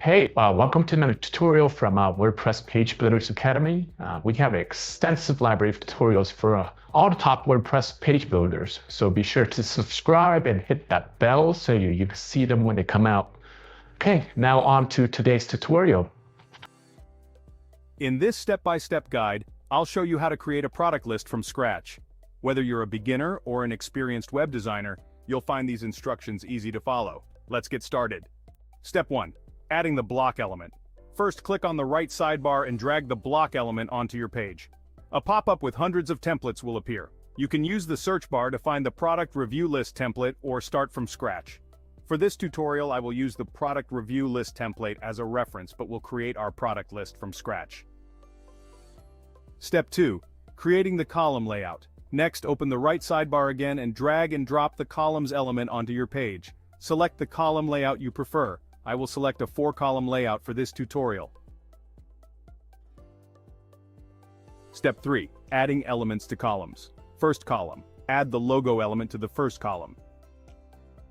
Hey, welcome to another tutorial from WordPress Page Builders Academy. We have an extensive library of tutorials for all the top WordPress page builders. So be sure to subscribe and hit that bell so you can see them when they come out. Okay, now on to today's tutorial. In this step-by-step guide, I'll show you how to create a product list from scratch. Whether you're a beginner or an experienced web designer, you'll find these instructions easy to follow. Let's get started. Step 1. Adding the block element. First, click on the right sidebar and drag the block element onto your page. A pop-up with hundreds of templates will appear. You can use the search bar to find the product review list template or start from scratch. For this tutorial, I will use the product review list template as a reference, but we'll create our product list from scratch. Step 2. Creating the column layout. Next, open the right sidebar again and drag and drop the columns element onto your page. Select the column layout you prefer. I will select a 4-column layout for this tutorial. Step 3. Adding elements to columns. First column. Add the logo element to the first column.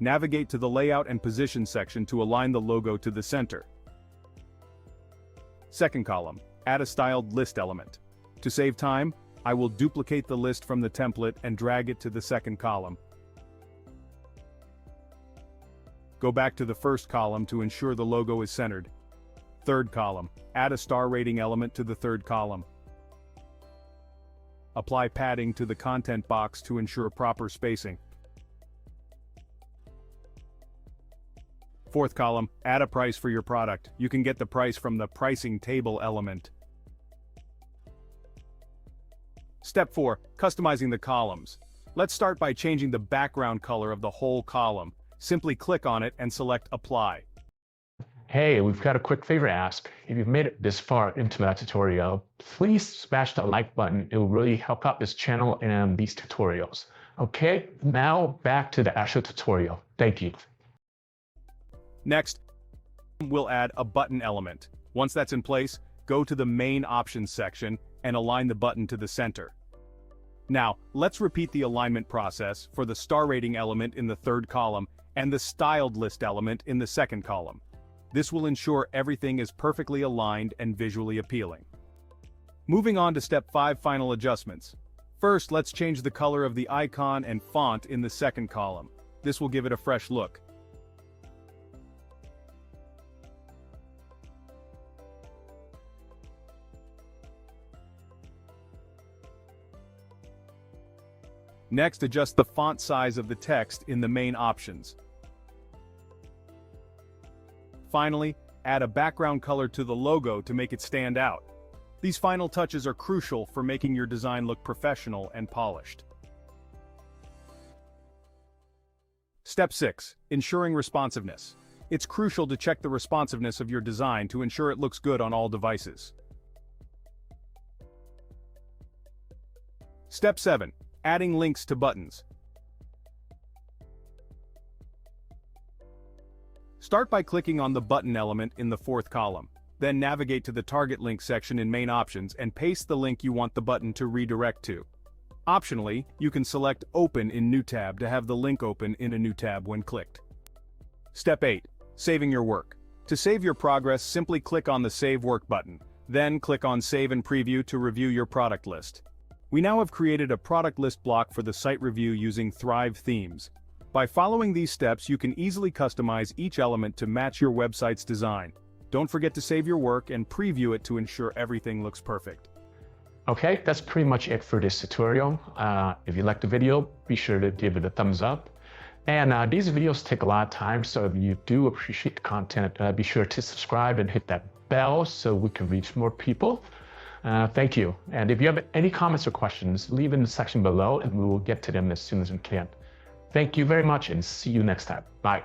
Navigate to the Layout and Position section to align the logo to the center. Second column. Add a styled list element. To save time, I will duplicate the list from the template and drag it to the second column. Go back to the first column to ensure the logo is centered. Third column. Add a star rating element to the third column. Apply padding to the content box to ensure proper spacing. Fourth column. Add a price for your product. You can get the price from the pricing table element. Step 4. Customizing the columns. Let's start by changing the background color of the whole column. Simply click on it and select Apply. Hey, we've got a quick favor to ask. If you've made it this far into that tutorial, please smash that like button. It will really help out this channel and these tutorials. Okay, now back to the actual tutorial. Thank you. Next, we'll add a button element. Once that's in place, go to the main options section and align the button to the center. Now, let's repeat the alignment process for the star rating element in the third column and the styled list element in the second column. This will ensure everything is perfectly aligned and visually appealing. Moving on to step 5, final adjustments. First, let's change the color of the icon and font in the second column. This will give it a fresh look. Next, adjust the font size of the text in the main options. Finally, add a background color to the logo to make it stand out. These final touches are crucial for making your design look professional and polished. Step 6. Ensuring responsiveness. It's crucial to check the responsiveness of your design to ensure it looks good on all devices. Step 7. Adding links to buttons. Start by clicking on the button element in the fourth column. Then navigate to the Target Link section in Main Options and paste the link you want the button to redirect to. Optionally, you can select Open in New Tab to have the link open in a new tab when clicked. Step 8. Saving your work. To save your progress, simply click on the Save Work button. Then click on Save and Preview to review your product list. We now have created a product list block for the site review using Thrive themes. By following these steps, you can easily customize each element to match your website's design. Don't forget to save your work and preview it to ensure everything looks perfect. Okay, that's pretty much it for this tutorial. If you liked the video, be sure to give it a thumbs up. And these videos take a lot of time, so if you do appreciate the content, be sure to subscribe and hit that bell so we can reach more people. Thank you. And if you have any comments or questions, leave in the section below and we will get to them as soon as we can. Thank you very much and see you next time. Bye.